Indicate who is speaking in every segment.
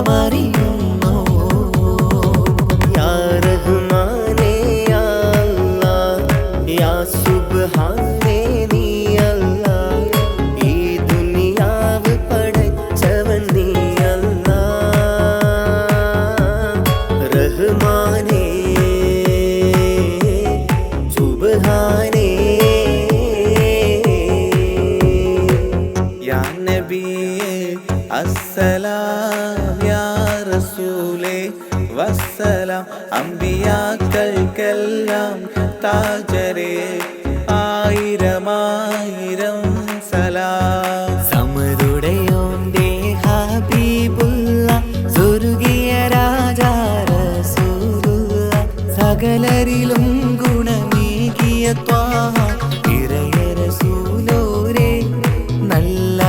Speaker 1: സകലമറിയുന്നു. യാ റഹ്മാനേ യാ അല്ലാഹ്, യാ സുബ്ഹാനേ നീ അല്ലാഹ്, ഈ ദുനിയാവ് പടച്ചവൻ നീ അല്ലാഹ്. റഹ്മാനേ സുബ്ഹാനേ.
Speaker 2: യാ നബിയേ അസ്സലാം, യാ റസൂലേ വസ്സലാം, അമ്പിയാക്കൾക്കെല്ലാം താജരേ ആയിരമായിരം സലാം.
Speaker 1: സമതുടയോന്റെ ഹബീബുള്ള സ്വർഗീയ രാജാ റസൂലുള്ള, സകലരിലും ഗുണമേകിയ ത്വാഹ ഇറയ റസൂലോരേ, നല്ല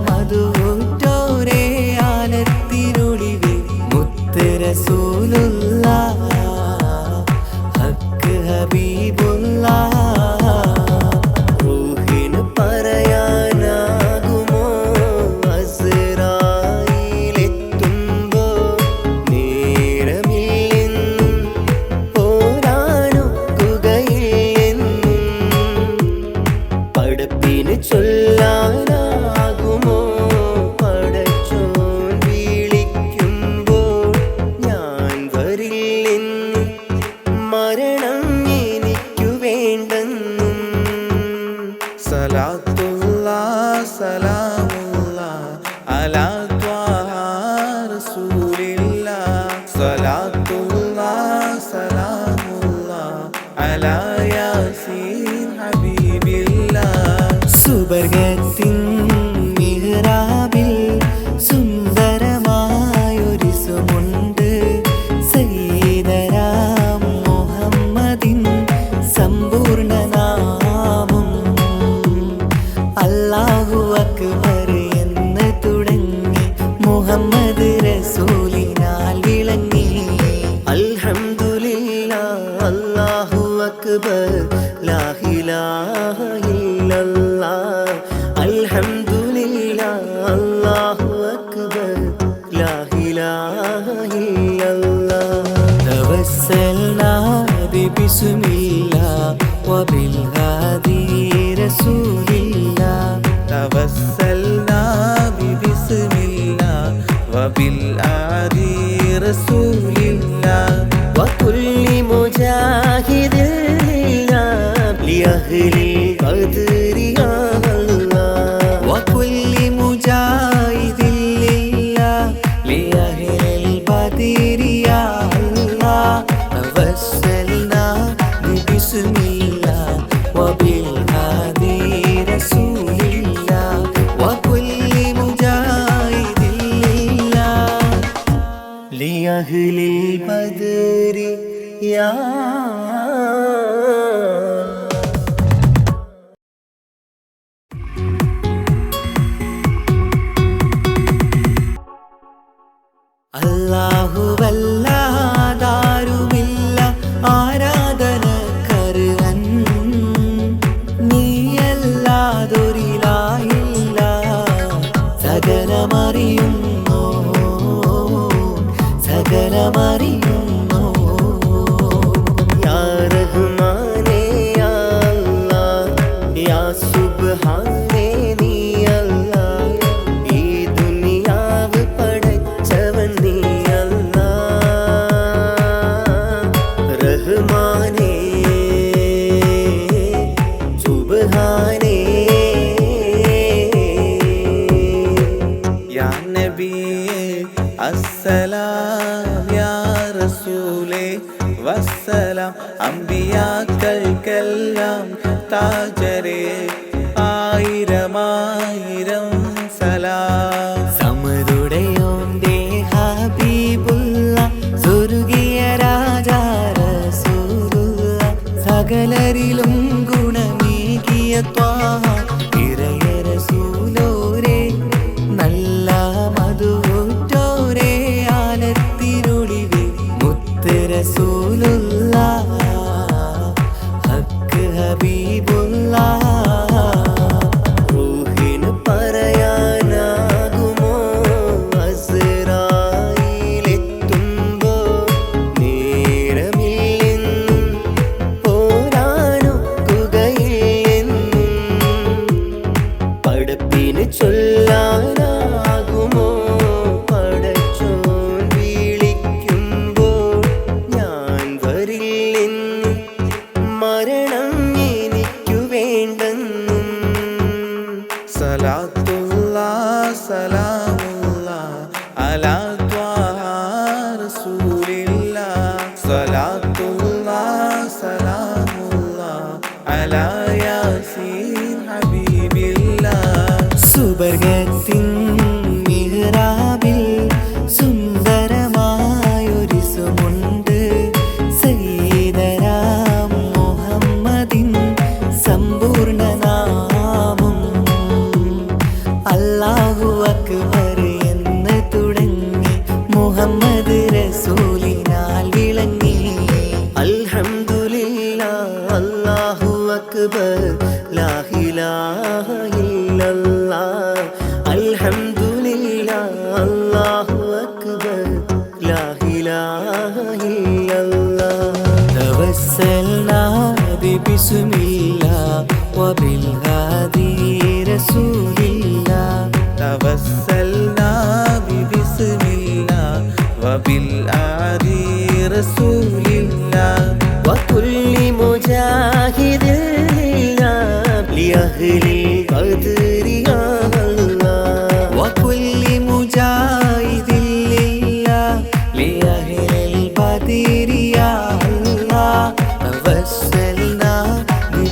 Speaker 1: മധുറ്റോരേ ആലത്തിനൊളിവേ മുത്ത് റസൂലുള്ള, ഹക്ക് ഹബീബുള്ള. റൂഹിന് പറയാനാകുമോ അസ്റായീലെത്തുമ്പോ, നേരമില്ലെന്നും പോരാനൊക്കുകയില്ലെന്നും പടപ്പിന് ചൊല്ലാനാകുമോ പടച്ചോൻ വിളിക്കുമ്പോൾ, ഞാൻ വരില്ലെന്നും മരണം എനിക്കു വേണ്ടെന്നും.
Speaker 2: സലാത്തുല്ലാഹ് സലാമുല്ലാഹ് അലാ ത്വാഹ റസൂലില്ലാഹ്, സലാത്തുല്ലാഹ് സലാമുല്ലാഹ് അലാ യാസീൻ ഹബീബില്ലാഹ്.
Speaker 1: സുബർഗത്തിൻ മിഹ്റാബിൽ സുന്ദരമായൊരിസുമുണ്ട്, സയ്യിദനാം മുഹമ്മദിൻ സമ്പൂർണ്ണ നാമം. അല്ലാഹു അക്ബർ എന്ന് തുടങ്ങി മുഹമ്മദ് റസൂലിനാൽ വിളങ്ങി. അൽഹംദുലില്ലാഹ് അല്ലാഹു അക്ബർ ലാ ഇലാഹ ഇല്ലല്ലാഹ്. അൽഹംദുലില്ലാഹ് അല്ലാഹു അക്ബർ ലാ ഇലാഹ ഇല്ലല്ലാഹ്. തവസ്സൽനാ ബിസ്മില്ലാഹ് വബിൽഹാദി റസൂലില്ലാഹ്,
Speaker 2: തവസ്സൽനാ ബിസ്മില്ലാഹ് വബിൽആദി റസൂലില്ലാഹ്,
Speaker 1: വകുല്ലി മുജാഹിദിൻ ലില്ലാഹ് ലിഅഹ്ലിൽ ഖദ്രി യാ അല്ലാഹ്. വകുല്ലി മുജാഹിദിൻ ലില്ലാഹ് ലിഅഹ്ലിൽ ഖദ്രി യാ അല്ലാഹ്. തവസ്സൽനാ ബിസ്മില്ലാഹ് വബിൽഹാദി റസൂലില്ലാഹ്, വകുല്ലി മുജാഹിദിൻ ലില്ലാഹ് ലിഅഹ്ലിൽ ഖദ്രി യാ. അല്ലാഹുവല്ലാതാരുമില്ല ആരാധനക്കർഹൻ, നീയല്ലാതൊരിലാഹില്ല സകലമറിയുന്നു, സകലമറിയുന്നു. യാ റഹ്മാനേ യാ അല്ലാഹ്, യാ സുബ്ഹാനേ നീ അല്ലാഹ്, ഈ ദുനിയാവ് പടച്ചവൻ നീ അല്ലാഹ്. റഹ്മാനേ സുബ്ഹാനേ.
Speaker 2: യാ നബിയേ അസ്സലാം, യാ റസൂലേ വസ്സലാം, അമ്പിയാക്കൾക്കെല്ലാം താജരേ ആയിരമായിരം സലാം.
Speaker 1: സമതുടയോന്റെ ഹബീബുള്ള സ്വർഗീയ രാജാ റസൂലുള്ള, സകലരിലും ഗുണമേകിയ ത്വാഹ ഇറയ റസൂലോരേ, നല്ല മധുറ്റോരേ ആലത്തിനൊളിവേ മുത്ത് റസൂലുള്ള, ഹക്ക് ഹബീബുള്ള. റൂഹിന് പറയാനാകുമോ അസ്റായീലെത്തുമ്പോ,
Speaker 2: അലാ യാസീൻ ഹബീബില്ലാ.
Speaker 1: സുബർഗത്തിൻ മിഹ്റാബിൽ സുന്ദരമായൊരിസുമുണ്ട്. സയ്യിദനാ മുഹമ്മദിൻ സമ്പൂർണ്ണ നാമം. അല്ലാഹു അക്ബർ എന്ന് തുടങ്ങി മുഹമ്മദ് റസൂലിനാൽ വിളങ്ങി. അൽഹംദുലില്ലാഹ് അല്ലാഹു അക്ബർ ലാ ഇലാഹ ഇല്ലല്ലാഹ്. അൽഹംദുലില്ലാഹ് അല്ലാഹു അക്ബർ ലാ ഇലാഹ ഇല്ലല്ലാഹ്. തവസ്സൽനാ ബിസ്മില്ലാഹ് വബിൽ ഹാദി റസൂലില്ലാഹ്.
Speaker 2: തവസ്സൽനാ ബിസ്മില്ലാ വബിൽ ആദി റസൂലില്ലാ.
Speaker 1: വകുല്ലി മുജാഹിദിൻ ലില്ലാഹ് ലിഅഹ്ലിൽ ഖദ്രി യാ അല്ലാഹ്. വകുല്ലി മുജാഹിദിൻ ലില്ലാഹ് ലിഅഹ്ലിൽ ഖദ്രി യാ അല്ലാഹ്. തവസ്സൽനാ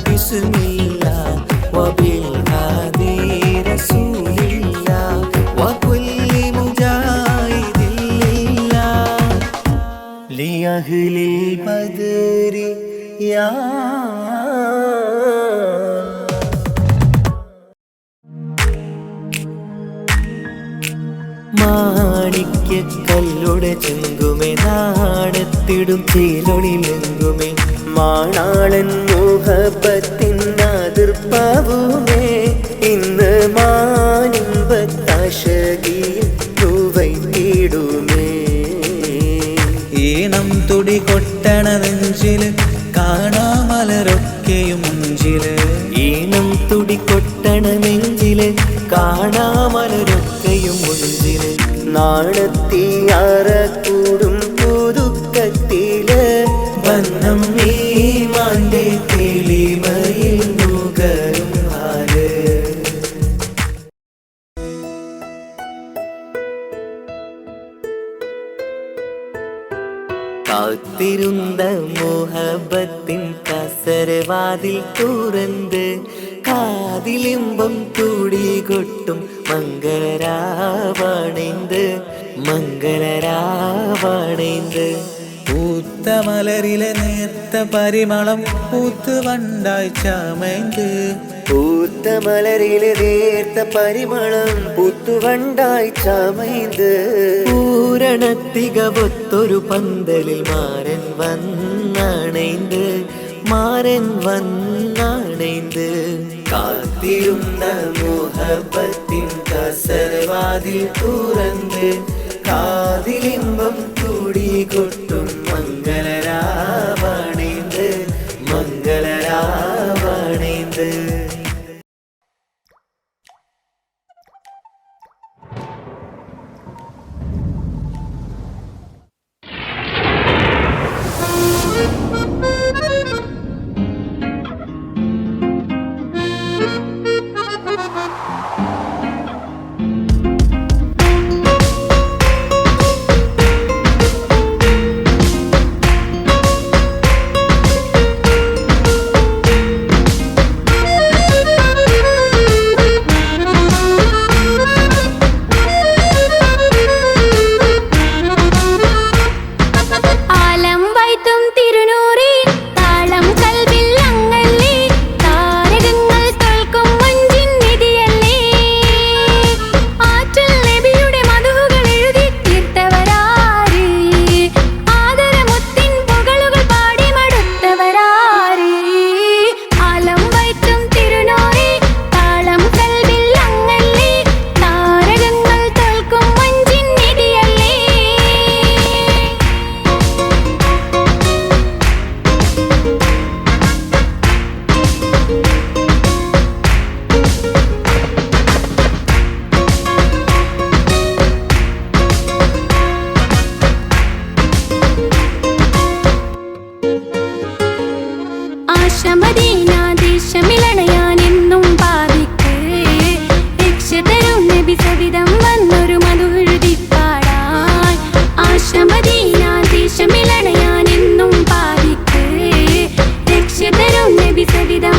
Speaker 1: ബിസ്മില്ലാഹ് വബിൽ ഹാദി റസൂലില്ലാഹ്. വകുല്ലി മുജാഹിദിൻ ലില്ലാഹ് ലിഅഹ്ലിൽ ഖദ്രി യാ. മാണിക്യക്കല്ലുടെ ചെങ്കുമേ നാടത്തിടും ചേലൊളിലെങ്കുമേ മാണാളൻ മുഹബത്തിൻ അതിർപ്പാവുമേ. ഇന്ന് മാനിമ്പത്താശകിയിൽ തൂവൈത്തിടുമേ.
Speaker 2: ഈണം തുടി കൊട്ടണ നെഞ്ചില് കാണാമലരൊക്കെയും മുഞ്ചില്.
Speaker 1: ഈണം തുടികൊട്ടണ നെഞ്ചില് കാണാമലരൊക്കെയും മുഞ്ചില്. നാണത്തിയാറക്കൂടും പുതുക്കത്തില് ബന്ധം ഈമാന്റെ തെളിമയിൽ നുകരും ഹാല്. കാത്തിരുന്ന മുഹബത്തിൻ കസരവാതിൽ തുറന്ന് കാതിലിമ്പം തുടികൊട്ടും മംഗളരാവണൈந்து മംഗളരാവണൈந்து.
Speaker 2: പൂത്ത മലരിലെ നേർത്ത പരിമളം പൂത്ത് വണ്ടായി ചമൈந்து.
Speaker 1: പൂത്ത മലരിലെ നേർത്ത പരിമളം പൂത്തുവണ്ടായി ചമൈந்து. പൂരണത്തികവൊത്തൊരു പന്തലിൽ മാരൻ വന്നണൈந்து മാരൻ വന്നണൈந்து. കാത്തിരുന്ന മുഹബത്തിൻ കസരവാതിൽ തുറന്ന് കാതിലിമ്പം തുടികൊട്ടും മംഗളരാവണൈந்து മംഗളരാവണൈந்து.
Speaker 3: വിസവിധം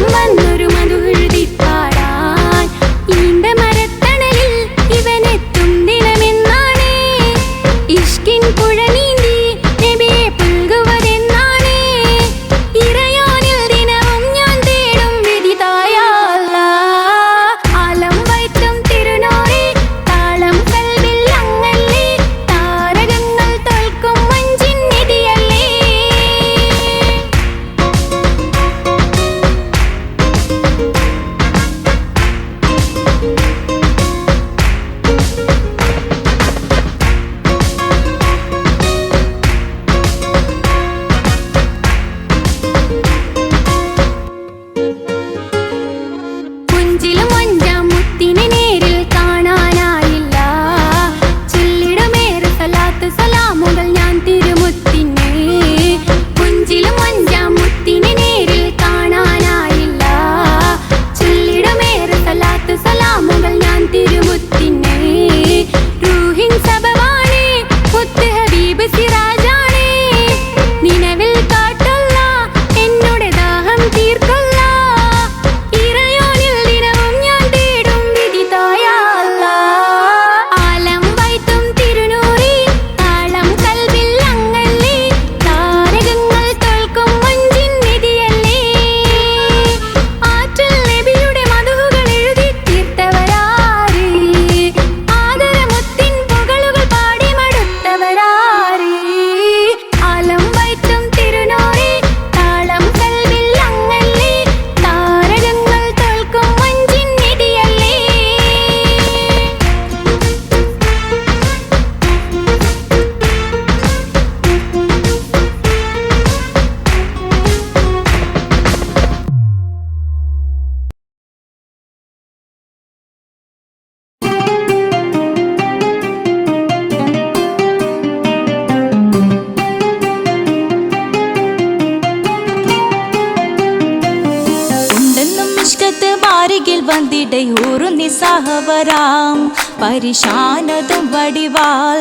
Speaker 3: വാരികിൽ വന്നിടை ഊറുന്നി സഹവരാം പരിശാനതും വടിവാൾ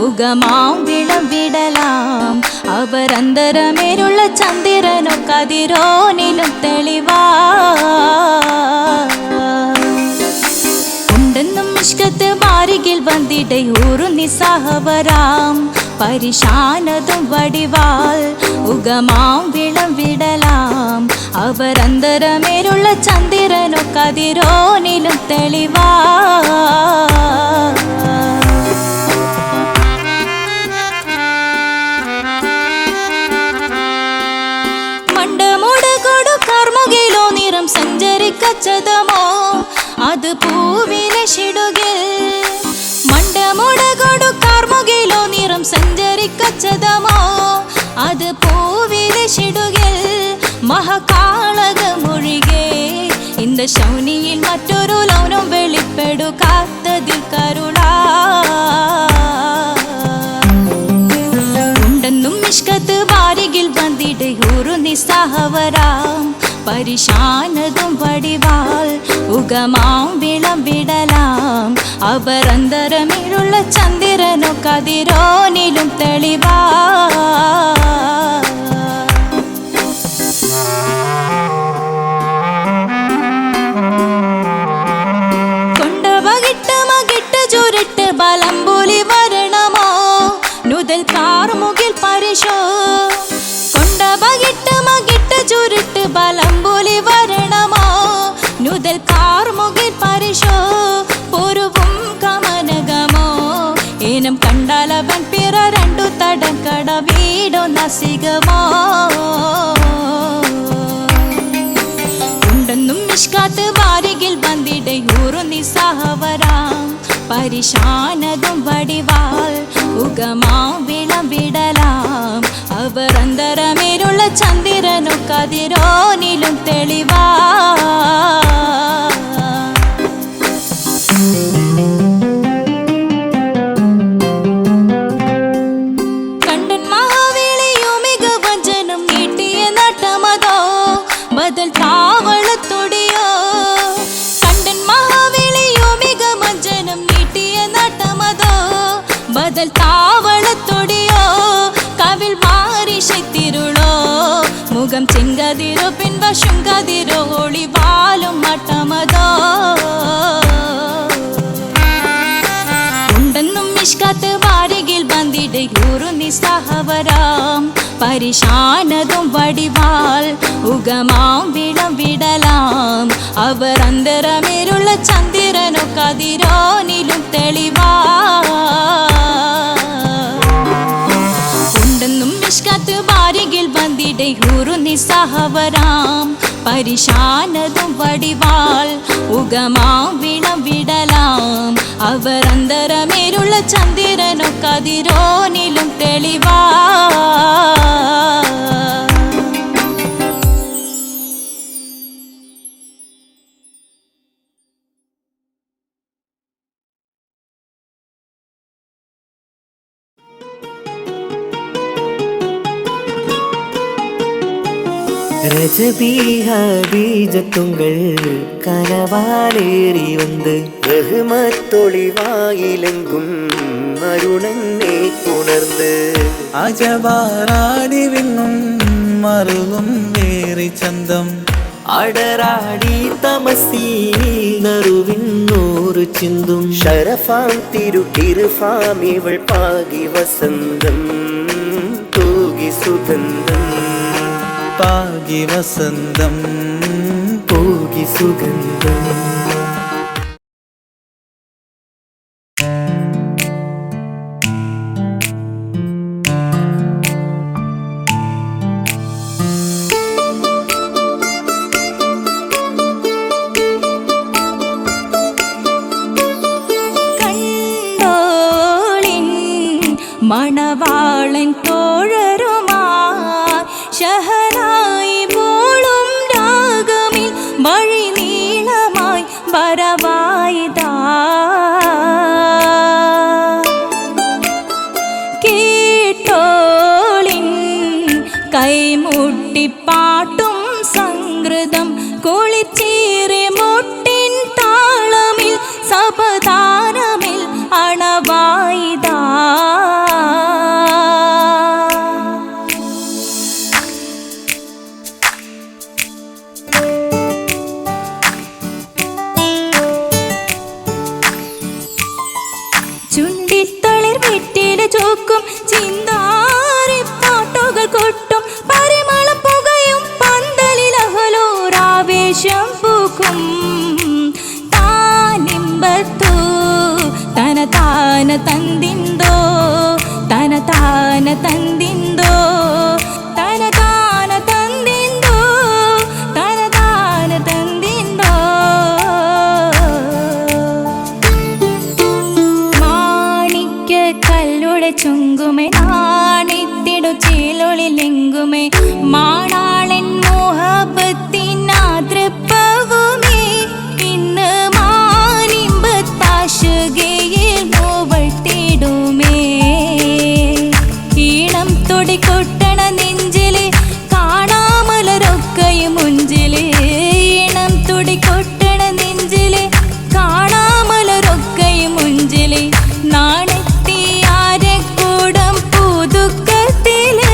Speaker 3: ഉഗമാം വിളം വിടലാം അവരന്തരമേലുള്ള ചന്ദ്രനോ കതിരോനിലും തെളിവാ ഉണ്ടെന്നും ഇഷ്കത്ത് വാരികിൽ വന്നിടை ഊറുന്നി സഹവരാം പരിശാനതും വടിവാൾ ഉഗമാം വിളം വിടലാം അവരന്തരമേലുള്ള ചന്ദ്രനോ കതിരോനിലും തെളിവാ മണ്ടമുടകൊടു കർമുകിലോ നിറം സഞ്ചരിക്കച്ചതമോ അത് പൂവിലെ ഷിടുകിൽ മണ്ടമുടകൊടു കർമുകിലോ നിറം സഞ്ചരിക്കച്ചതമോ അത് പൂവിലെ ഷിടുകിൽ മഹകാളകമൊഴികെ இந்த ശൗനിയിൽ മറ്റൊരു ലൗനം വെളിപ്പെടു കാത്തതിൽ കരുളാ ഉണ്ടെന്നും ഇഷ്കത്ത് വാരികിൽ വന്നിടை ഊറുന്നി സഹവരാം പരിശാനതും വടിവാൾ ഉഗമാം വിളം വിടലാം അവരന്തരമിഴുള്ള ചന്ദ്രനോ കതിരോനിലും തെളിവാ കൊണ്ടവകിട്ട് മകിട്ട് ചുരുട്ട് ബലംപുലി വരണമോ നുതൽ കാർമുകിൽ പരിശോ കൊണ്ടവകിട്ട് മകിട്ട് ചുരുട്ട് ബലംപുലി വരണമോ നുതൽ കാർമുകിൽ പരിശോ പൊരുവും കമനകമോ ഏനം കണ്ടാലവൻ പിറ രണ്ടു തടങ്കട വീടോ നസികമോ ഉണ്ടെന്നും ഇഷ്കാത്ത് വാരികിൽ വന്നിടை ഊറുന്നി സഹവരാം പരിശാനതും വടിവാൾ ഉഗമാം വിളം വിടലാം അവരന്തരമേലുള്ള ചന്ദ്രനോ കതിരോനിലും തെളിവാ കണ്ടൻ മഹാവേളിയോ മികവഞ്ചനും നീട്ടിയ നട്ടമതോ ബദൽ താവളത്തൊടിയോ കണ്ടൻ മഹാവേളിയോ മികവഞ്ചനും നീട്ടിയ നട്ടമതോ ബദൽ താവളത്തൊടിയോ കവിൽ മാറി ശക്തിരുളോ മുഖം ചെങ്കതിരോ പിൻവശം കതിരോ ഒളിവാലും മട്ടമതോ ഉണ്ടെന്നും ഇഷ്കത്ത് വാരികിൽ വന്നിടை ഊറുന്നി സഹവരാം പരിശാനതും വടിവാൾ ഉഗമാം വിളം വിടലാം അവരന്തരമേലുള്ള ചന്ദ്രനോ കതിരോനിലും തെളിവാ ഉണ്ടെന്നും ഇഷ്കത്ത് വാരികിൽ വന്നിടை ഊറുന്നി സഹവരാം പരിശാനതും വടിവാൾ ഉഗമാം വിളം വിടലാം അവരന്തരമേലുള്ള ചന്ദ്രനോ കതിരോനിലും തെളിവാ
Speaker 1: രജബീഹബീജത്തുങ്കൾ കനവാലേറി വന്ന് ബഹുമത്തൊളിവായിലെങ്കും അരുണനെ ഉണർന്ന്
Speaker 2: അജവാറാടി വിങ്ങും മറുകും വേറി ചന്തം
Speaker 1: അടരാടി തമസീൽ നറുവിന്നൂറ് ചിന്തും ഷറഫാം തിരുട്ടിരുഫാം ഇവൾ പാകി വസന്തം തൂകി സുഗന്ധം
Speaker 2: പാകി വസന്തം
Speaker 1: പൂകി സുഗന്ധം
Speaker 3: കണ്ടോളിൻ മണവാളൻ തോഴരുമാ ശഹനായി പോളും രാഗമിൽ വഴി നീളമായി വരവായിതാ കേട്ടോളിൻ കൈമുട്ടിപ്പാട്ടും സംഗൃതം കുളിച്ചേറി മുട്ട ചോക്കും ചിന്താരി പാട്ടുകൾ കൊട്ടും പരിമളം പുകയും പന്തലിൽ അഹലോരാവേശം പൂക്കും താനിമ്പത്തു തന താന തന്തിന്തോ തന താന തന്തിന്തോ തന താന തന്തിന്തോ തന താന തന്തിന്തോ മാണിക്യ കല്ലുടെ ചുങ്കുമേ നാണിത്തിടു ചേലൊളിലെങ്കുമേ മാണാളൻ മോഹബത്തിനാതൃപ്പവുമേ ഇന്ന് മാനിമ്പത്താശുകയിൽ നോവട്ടിടുമേ ഈണം തൊടിക്കൊട്ടണ നെഞ്ചില് കാണാമലരൊക്കെയും മുഞ്ചില് ഈണം തൊടിക്കൊട്ടണ നെഞ്ചില് കാണാമലരൊക്കെയും മുഞ്ചില് നാണത്തിയാരെ കൂടം പുതുക്കത്തില്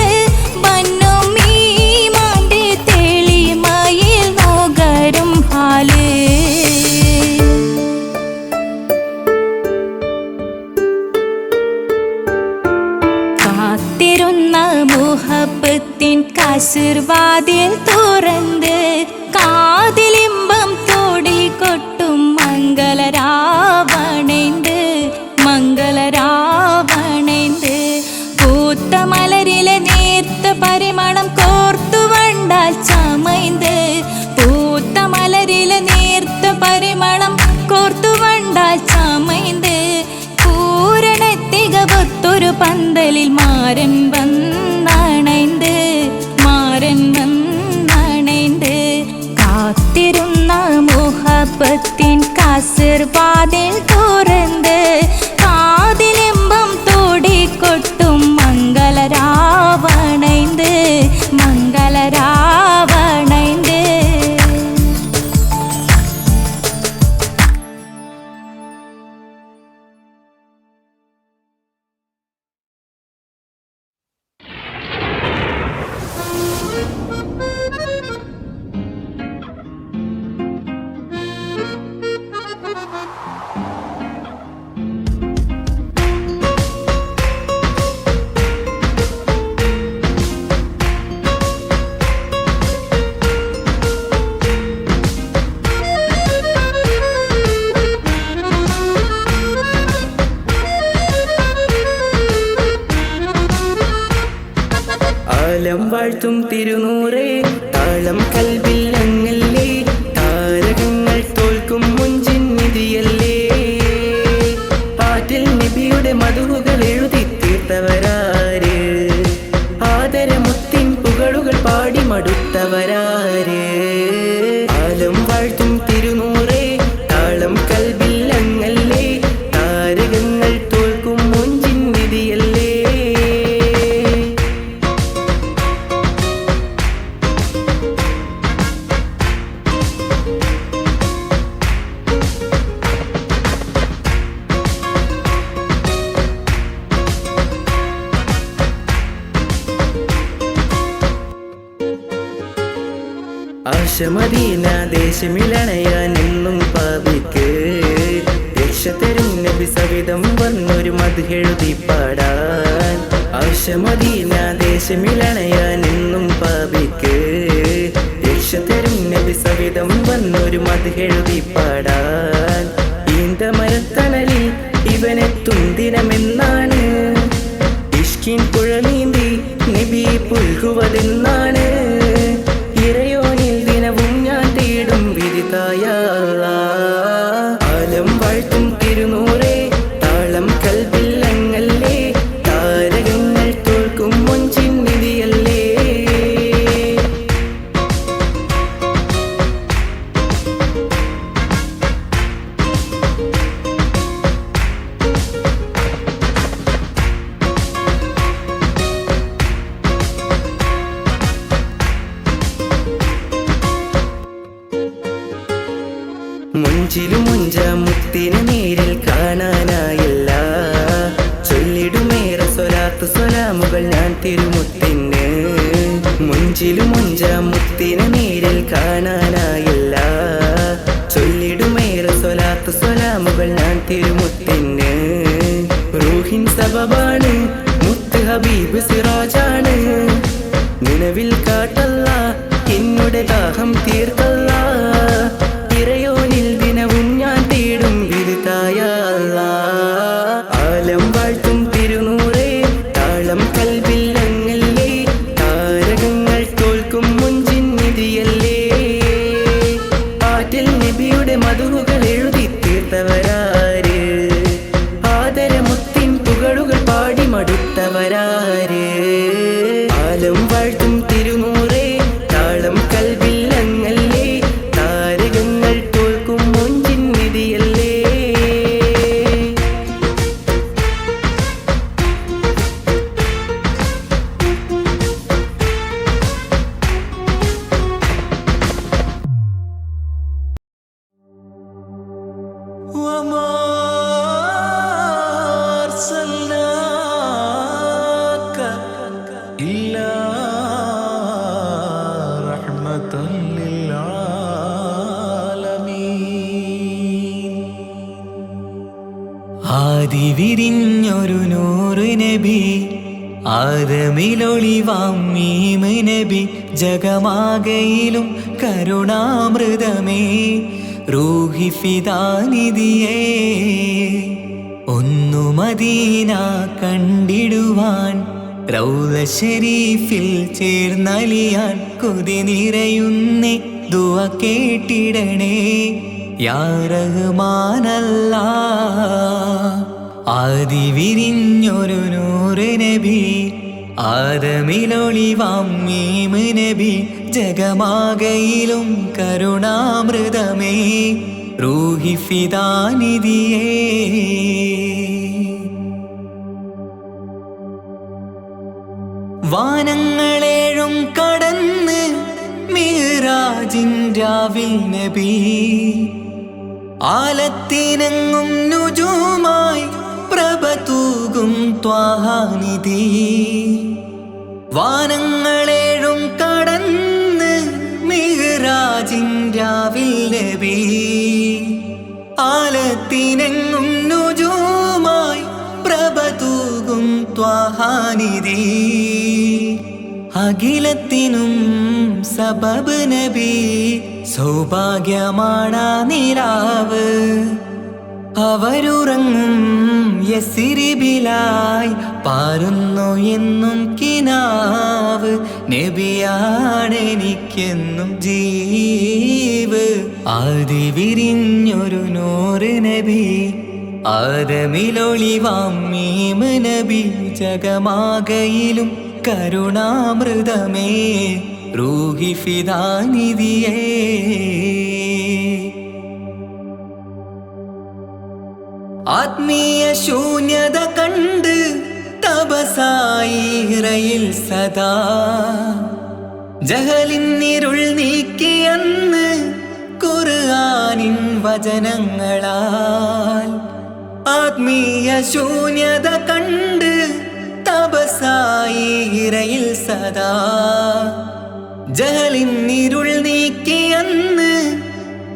Speaker 3: മണ്ണും ഈ മാന്റെ തെളിമയിൽ നോകരും ഹാല് കാത്തിരുന്ന മുഹബത്തിൻ കസിർവാതിൽ തുറന്ന് കാതിലിമ്പം തോടി കൊട്ടും മംഗളരാവണേന്ത് മംഗളരാവണേന്ത് പൂത്ത മലരിലെ നേർത്ത പരിമളം കോർത്തു വണ്ടാൽ ചമൈന്ത് പൂത്ത മലരിലെ നേർത്ത പരിമളം കോർത്തു വണ്ടാൽ ചമൈന്ത് പൂരണത്തികവത്തൊരു പന്തലിൽ മാരൻ വന്നണൈന്ത് മാരൻ വന്നണൈന്ത് കാത്തിരുന്ന മുഹബത്തിൻ കസിർവാതിൽ തുറന്ന് കാതിലിമ്പം തോടിക്കൊട്ടും മംഗളരാവണൈന്ത് മംഗളരാവണൈന്ത്
Speaker 1: ആലം വാഴ്ത്തും തിരുനൂറേ താളം കൽവിൽ അങ്ങല്ലേ താരകങ്ങൾ തോൽക്കും മുഞ്ചിൻ നിധിയല്ലേ പാറ്റിൽ നബിയുടെ മധുകൾ എഴുതി തീർത്തവരാര് ആദരമുത്തിൻ പുകളുകൾ പാടി മടുത്തവരാര് ആലം വാഴ്ത്തും തിരുനൂറേ താളം കൽവിൽ അങ്ങല്ലേ താരകങ്ങൾ തോൽക്കും മുഞ്ചിൻ നിധിയല്ലേ ആശമദീന ദേശമിളണയാൻ എന്നും പാപിക്ക് രക്ഷ തരും നബി സവിധം വന്നൊരു മദ്ഹെഴുതി പാടാൻ ആശമദീന ദേശമിളണയാൻ എന്നും പാപിക്ക് രക്ഷ തരും നബി സവിധം വന്നൊരു മദ്ഹെഴുതി പാടാൻ ഈന്തമരത്തണലിൽ ഇവനെത്തും ദിനമെന്നാണ് ഇഷ്കിൻ പുഴ നീന്തി നബി പുൽകുവതെന്നാണ് ഇറയോനിൽ ദിനവും ഞാൻ തേടും വിധിതായ ആലം വാഴ്ത്തും തിരുനൂറേ താളം കൽവിൽ അങ്ങല്ലേ താരകങ്ങൾ തോൽക്കും മുഞ്ചിൻ നിധിയല്ലേ മുഞ്ചിലും മുഞ്ചാമുത്തിനെ നേരിൽ കാണാനായില്ല ചൊല്ലിടുമേറെ സ്വലാത്ത് സ്വലാമുകൾ ഞാൻ തിരുമുത്തിന് മുഞ്ചിലും മുഞ്ചാമുത്തിനെ നേരിൽ കാണാനായില്ല ചൊല്ലിടുമേറെ സ്വലാത്ത് സ്വലാമുകൾ ഞാൻ തിരുമുത്തിന് റൂഹിൻ സബബാണ് ദാഹം തീർക്കല്ല. ഇറയോനിൽ ദിനവും ഞാൻ തേടും വിരുതായ ആലം വാഴ്ത്തും തിരുനൂറേ, താളം കൽവിൽ അങ്ങല്ലേ, താരകങ്ങൾ തോൽക്കും മുഞ്ചിൻ നിധിയല്ലേ. ആറ്റിൽ നബിയുടെ മധുകൾ എഴുതി തീർത്തവരാര്, ആദരമുത്തിൻ പുകളുകൾ പാടി മടുത്തവരാര്. ആലം വാഴ്ത്തും തിരുനൂറേ, താളം കൽവിൽ അങ്ങല്ലേ, താരകങ്ങൾ തോൽക്കും മുഞ്ചിൻ നിധിയല്ലേ.
Speaker 2: وما أرسلناك إلا رحمة للعالمين.
Speaker 4: ആദി വിരിഞ്ഞൊരു നൂറ് നബി, ആദമിലൊളിവാം മീമ് നബി, ജഗമാകയിലും കരുണാമൃതമേ, റൂഹി ഫിദാനിധിയേ. ഒന്നു മദീന കണ്ടിടുവാൻ, റൗള ശരീഫിൽ ചേർന്നലിയാൻ, കൊതി നിറയുന്നേ ദുആ കേട്ടിടണേ യാ റഹ്മാനല്ലാ. ആദി വിരിഞ്ഞൊരു നൂറ് നബി, ആദമിലൊളിവാം മീമ് നബി, ജഗമാകയിലും കരുണാമൃതമേ, റൂഹി ഫിദാനിധിയേ. വാനങ്ങളേഴും കടന്ന് മിഹ്റാജിൻ രാവിൽ നബി, ആലത്തിനെങ്ങും നുജൂമായി പ്രഭ തൂകും ത്വാഹാനിധി. വാനങ്ങളേഴും കടന്ന് മിഹ്റാജിൻ രാവിൽ നബി, ആലത്തിനെങ്ങും നുജൂമായി പ്രഭ തൂകും ത്വാഹാനിധി. അഖിലത്തിനും സബബ് നബി, സൗഭാഗ്യമാണാ നിലാവ്. അവരുറങ്ങും യസിരിബിലായി പാരുന്നു എന്നും കിനാവ്. നബിയാണെനിക്കെന്നും ജീവ്. ആദി വിരിഞ്ഞൊരു നൂറ് നബി, ആദമിലൊളിവാം മീമ് നബി, ജഗമാകയിലും കരുണാമൃതമേ, റൂഹി ഫിദാനിധിയേ. ആത്മീയ ശൂന്യത കണ്ട് തപസായി ഇറയിൽ സദാ, ജഹലിന്നിരുൾ നീക്കിയന്ന് ഖുർആനിൻ വചനങ്ങളാൽ. ആത്മീയ ശൂന്യത കണ്ട് തപസായി ഇറയിൽ സദാ, ജഹലിന്നിരുൾ നീക്കിയന്ന്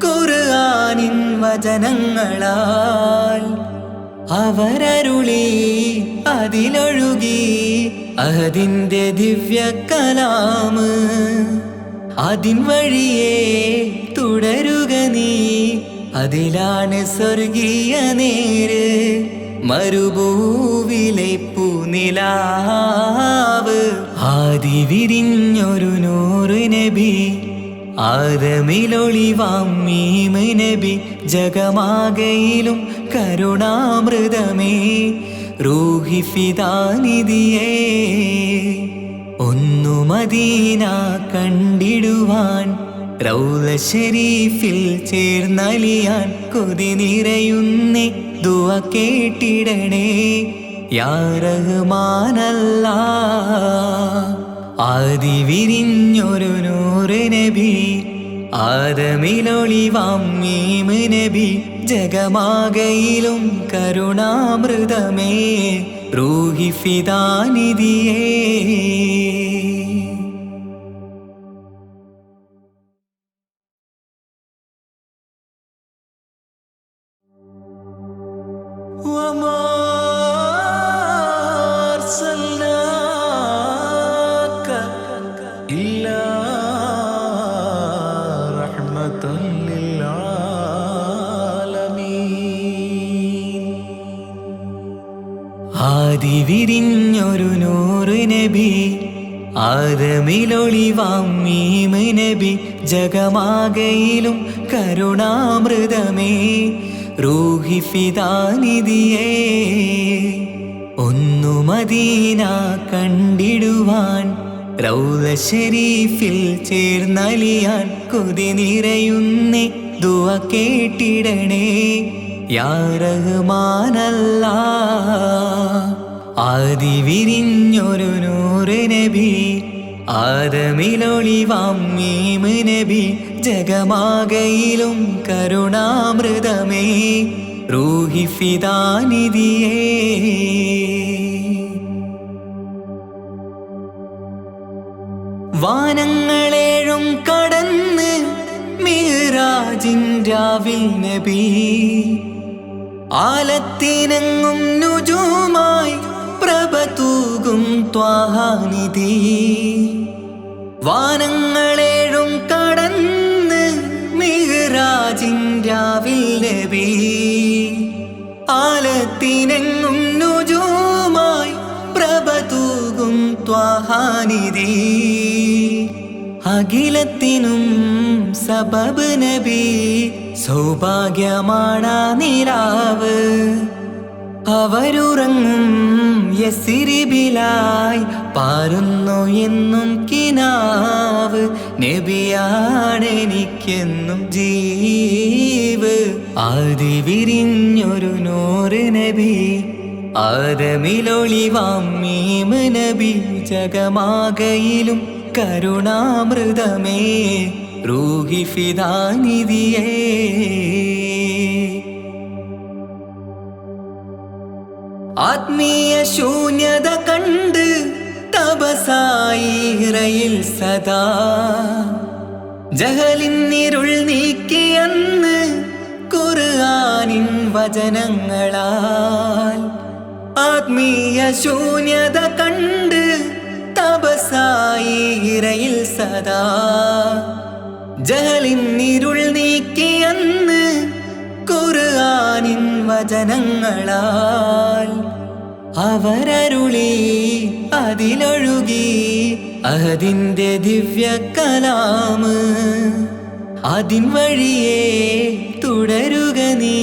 Speaker 4: ഖുർആനിൻ വചനങ്ങളാൽ. അവരരുളി അതിലൊഴുകി അതിൻ്റെ ദിവ്യ കലാമ്. അതിൻ വഴിയേ തുടരുക നീ, അതിലാണ് സ്വർഗീയ നേര്. മരുഭൂവിലെ പൂനിലാവ്. ആദി വിരിഞ്ഞൊരു നൂറ് നബി, ആദമിലൊളിവാം മീമ് നബി, ജഗമാകയിലും കരുണാമൃതമേ, റൂഹി ഫിദാനിധിയേ. ഒന്നു മദീന കണ്ടിടുവാൻ, റൗള ശരീഫിൽ ചേർന്നലിയാൻ, കൊതി നിറയുന്നേ ദുആ കേട്ടിടണേ യാ റഹ്മാനല്ലാ. ആദി വിരിഞ്ഞൊരു നൂറ് നബി, ആദമിലൊളിവാം മീമ് നബി, ജഗമാകയിലും കരുണാമൃതമേ, റൂഹി ഫിദാനിധിയേ.
Speaker 2: وما أرسلناك إلا റഹ്മത്തുൽ
Speaker 4: ആദി വിരിഞ്ഞൊരു നൂറ് നബി ആദമിലൊളിവാം മീമ് നബി ജഗമാകയിലും കരുണാമൃതമേ റൂഹി ഫിദാനിധിയേ ഒന്നു മദീന കണ്ടിടുവാൻ റൗള ശരീഫിൽ ചേർന്നലിയാൻ കൊതി നിറയുന്നേ ദുആ കേട്ടിടണേ യാ റഹ്മാനല്ലാ ആദി വിരിഞ്ഞൊരു നൂറ് നബി ആദമിലൊളിവാം മീമ് നബി ജഗമാകയിലും കരുണാമൃതമേ റൂഹി ഫിദാനിധിയേ വാനങ്ങളേഴും കടന്ന് മിഹ്റാജിൻ രാവിൽ നബി ആലത്തിനെങ്ങും നുജൂമായി പ്രഭ തൂകും ത്വാഹാനിധി വാനങ്ങളേഴും കടന്ന് മിഹ്റാജിൻ രാവിൽ നബി ആലത്തിനെങ്ങും നുജൂമായി പ്രഭ തൂകും ത്വാഹാനിധി അഖിലത്തിനും സബബ് നബി സൗഭാഗ്യമാണാ നിലാവ് അവരുറങ്ങും യസിരിബിലായി പാരുന്നു എന്നും കിനാവ് നബിയാണെനിക്കെന്നും ജീവ് ആദി വിരിഞ്ഞൊരു നൂറ് നബി ആദമിലൊളിവാം മീമ് നബി ജഗമാകയിലും കരുണാമൃതമേ റൂഹി ഫിദാനിധിയേ ആത്മീയ ശൂന്യത കണ്ട് തപസായി ഇറയിൽ സദാ ജഹലിന്നിരുൾ നീക്കിയെന്ന് ഖുർആനിൻ വചനങ്ങളാൽ ആത്മീയ ശൂന്യത കണ്ട് തപസായി ഇറയിൽ സദാ ജഹലിന്നിരുൾ നീക്കിയെന്ന് ഖുർആനിൻ വചനങ്ങളാൽ അവരരുളി അതിലൊഴുകി അതിൻ്റെ ദിവ്യ കലാമ് അതിൻ വഴിയേ തുടരുക നീ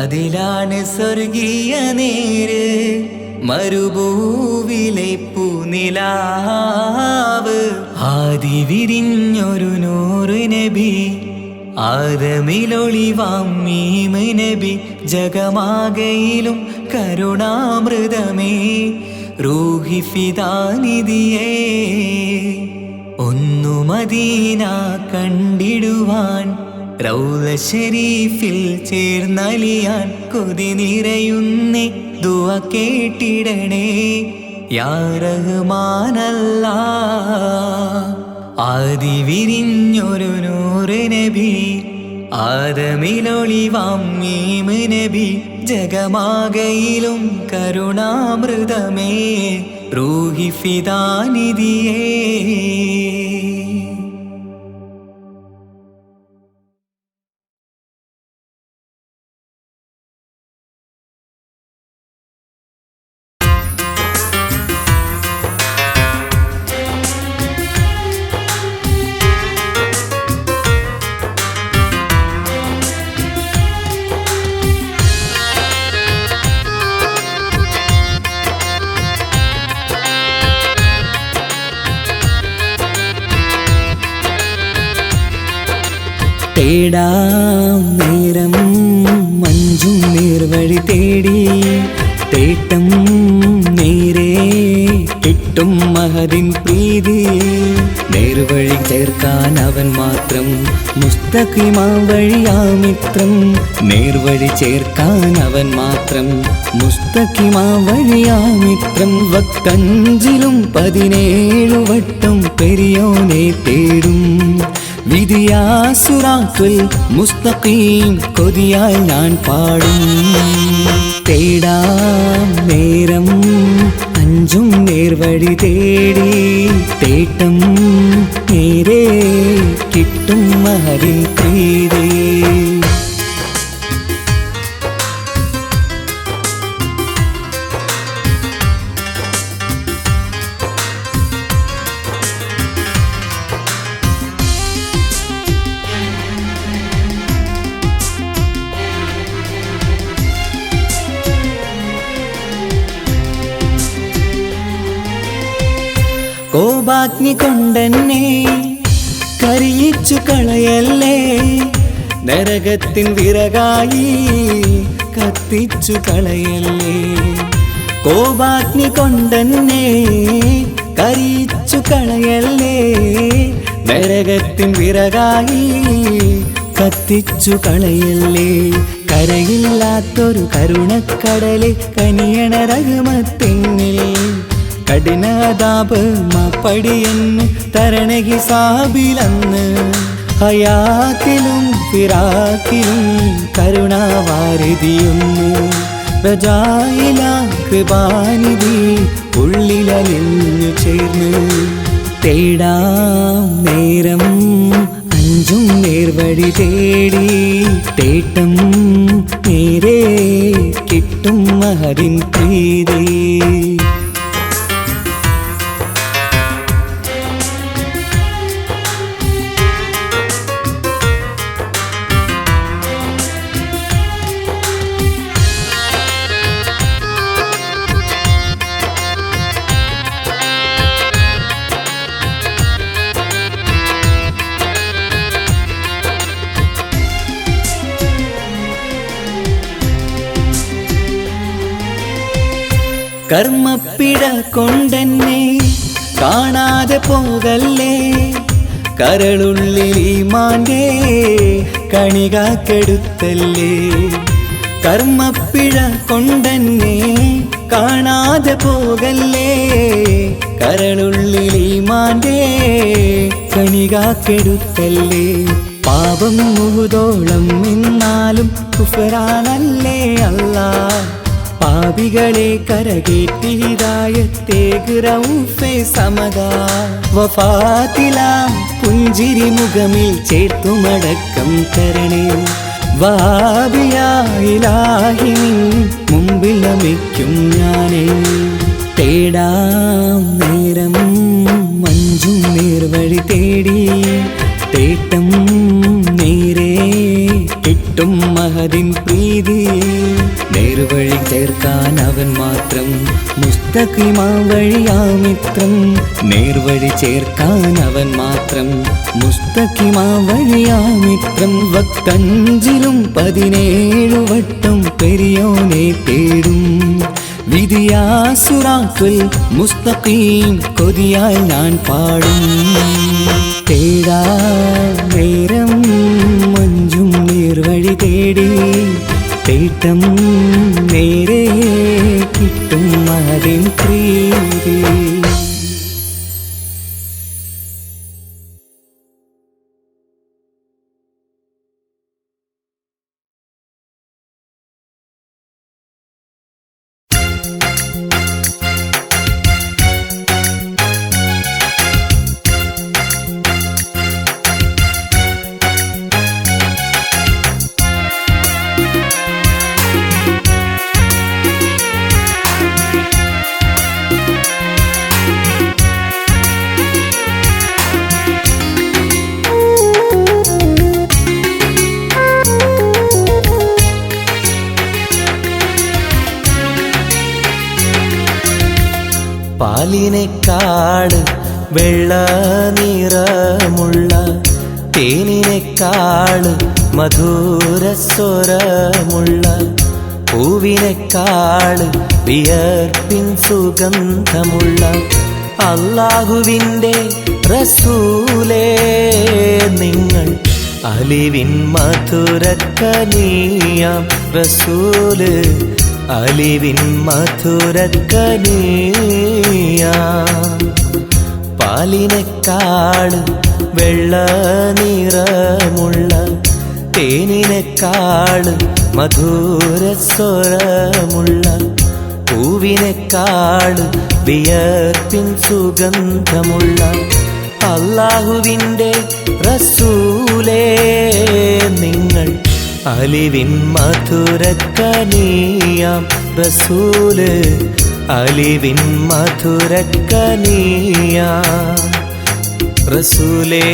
Speaker 4: അതിലാണ് സ്വർഗീയ നേര് മരുഭൂവിലെ പൂനിലാവ് ആദി വിരിഞ്ഞൊരു നൂറ് നബി ആദമിലൊളിവാം മീമ് നബി ജഗമാകയിലും കരുണാമൃതമേ റൂഹി ഫിദാനിധിയേ ഒന്നു മദീന കണ്ടിടുവാൻ റൗള ശരീഫിൽ ചേർന്നലിയാൻ കൊതി നിറയുന്നേ ദുആ കേട്ടിടണേ യാ റഹ്മാനല്ലാ ആദി വിരിഞ്ഞൊരു നൂറ് നബി ആദമിലൊളിവാം മീമ് നബി ജഗമാകയിലും കരുണാമൃതമേ റൂഹി ഫിദാനിധിയേ തേടാം നേരം മഞ്ചും നേർവഴി തേടി തേട്ടം നേരെ കിട്ടും മഹദിൻ പ്രീതി നേർവഴി ചേർക്കാൻ അവൻ മാത്രം മുസ്തഖിമാ വഴിയാ മിത്രം നേർവഴി ചേർക്കാൻ അവൻ മാത്രം മുസ്തഖിമാ വഴിയാ മിത്രം വക്കഞ്ചിലും 17 വട്ടം പെരിയോനെ തേടും വിധിയാ സിറാത്തുൽ മുസ്തഖീം കൊതിയാൽ ഞാൻ പാടും തേടാം നേരം അഞ്ചും നേർവഴി തേടി തേട്ടം നേരെ കിട്ടും മഹരിൻ പ്രീതി. കോപാഗ്നി കൊണ്ടെന്നെ കരിയിച്ചു കളയല്ലേ, നരകത്തിൻ വിറകായി കത്തിച്ചു കളയല്ലേ. കോപാഗ്നി കൊണ്ടെന്നെ കരിയിച്ചു കളയല്ലേ, നരകത്തിൻ വിറകായി കത്തിച്ചു കളയല്ലേ. കരയില്ലാത്തൊരു കരുണക്കടലെ കനിയണ റഹ്മത്തിന്നിൽ കഠിനതാപ് മാപ്പടിയെന്ന് തരണ ഹിസാബിലന്ന്. ഹയാത്തിലും ഫിറാക്കിലും കരുണാവാരിതിയൊന്നു പ്രജായില കൃപാനിധി ഉള്ളിലലിഞ്ഞു ചേർന്ന്. തേടാം നേരം അഞ്ചും നേർവഴി തേടി തേട്ടം നേരെ കിട്ടും മഹരിൻ പ്രീതി. കർമ്മപ്പിഴ കൊണ്ടെന്നെ കാണാതെ പോകല്ലേ, കരളുള്ളിൽ ഈമാന്റെ കണികാക്കെടുത്തല്ലേ. കർമ്മപ്പിഴ കൊണ്ടെന്നെ കാണാതെ പോകല്ലേ, കരളുള്ളിൽ ഈമാന്റെ കണികാക്കെടുത്തല്ലേ. പാപം മുഹുദോളം നിന്നാലും കുഫറാനല്ലേ അല്ലാ, പാപികളെ കരകേറ്റി ഹിദായത്തേക് റഊഫേ സമദാ. വഫാത്തില പുഞ്ചിരി മുഖമിൽ ചേർത്തുമടക്കം തരണേ, വഹാബിയായിലാഹി നിൻ മുമ്പിൽ നമിക്കും ഞാനേ. തേടാം നേരം മഞ്ചും നേർവഴി തേടി തേട്ടം നേരെ കിട്ടും മഹദിൻ പ്രീതി. നേർവഴി ചേർക്കാൻ അവൻ മാത്രം മുസ്തഖിമാ വഴിയാ മിത്രം. നേർവഴി ചേർക്കാൻ അവൻ മാത്രം മുസ്തഖിമാ വഴിയാ മിത്രം. വക്തഞ്ചിലും 17 വട്ടം പെരിയോനെ തേടും വിധിയാ സിറാത്തുൽ മുസ്തഖീം കൊതിയാൽ ഞാൻ പാടും. തേടാ നേരം മഞ്ചും നേർവഴി തേടി തേട്ടം നേരെ കിട്ടും മഹദിൻ പ്രീതി. പാലിനേക്കാട് വെള്ള നിറമുള്ള തേനിനേക്കാട് മധുരസ്വരമുള്ള പൂവിനേക്കാട് വിയർപ്പിൻ സുഗന്ധമുള്ള അല്ലാഹുവിൻ്റെ റസൂലേ നിങ്ങൾ അലിവിൻ മധുരക്കനിയാം റസൂല് അലിവിൻ മധുരക്കനിയാം. പാലിനേക്കാട് വെള്ള നിറമുള്ള തേനിനേക്കാട് മധുരസ്വരമുള്ള പൂവിനേക്കാട് വിയർപ്പിൻ സുഗന്ധമുള്ള അല്ലാഹുവിൻ്റെ റസൂലേ നിങ്ങൾ അലിവിൻ മധുരക്കനിയാം റസൂല് അലിവിൻ മധുരക്കനിയാം റസൂലേ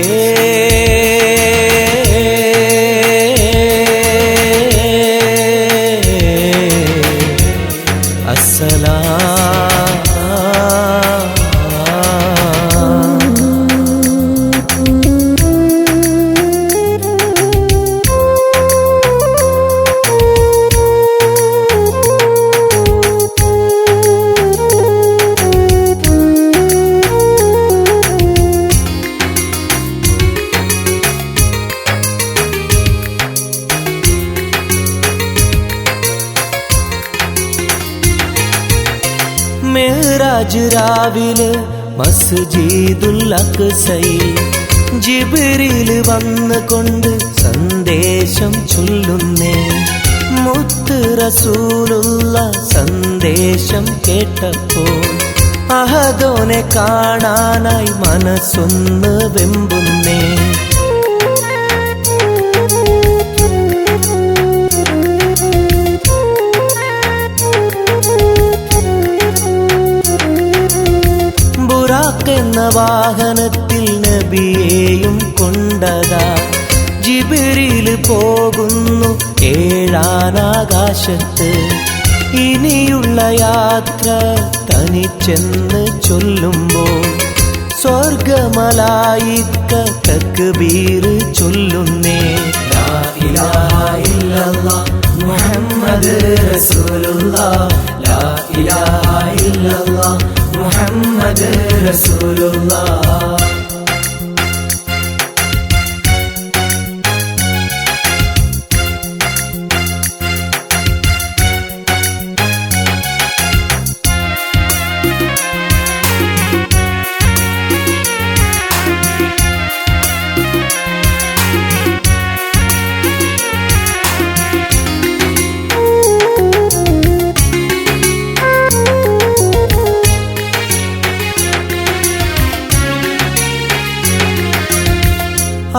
Speaker 4: മെഹ്റാജ് രാവിലെ മസ്ജിദുൽ അഖ്സയിൽ ജിബ്രീൽ വന്നുകൊണ്ട് സന്ദേശം ചൊല്ലുന്നേ മുത്ത് റസൂലുള്ള സന്ദേശം കേട്ടപ്പോൾ അഹദോനെ കാണാനായി മനസ്സൊന്ന് വെമ്പുന്നേ എന്ന വാഹനത്തിൽ നബിയെയും കൊണ്ടതാ ജിബ്രീൽ പോകുന്നു ഏഴാനാകാശത്ത് ഇനിയുള്ള യാത്ര തനിച്ചെന്ന് ചൊല്ലുമ്പോൾ സ്വർഗമലായിക്ക തക്ബീർ ചൊല്ലുന്നേ ലാ ഇലാഹ ഇല്ലല്ലാഹ് മുഹമ്മദ് റസൂലുള്ളാഹ് ലാ ഇലാഹ ഇല്ലല്ലാഹ് മുഹമ്മദ് റസൂലുള്ളാഹ്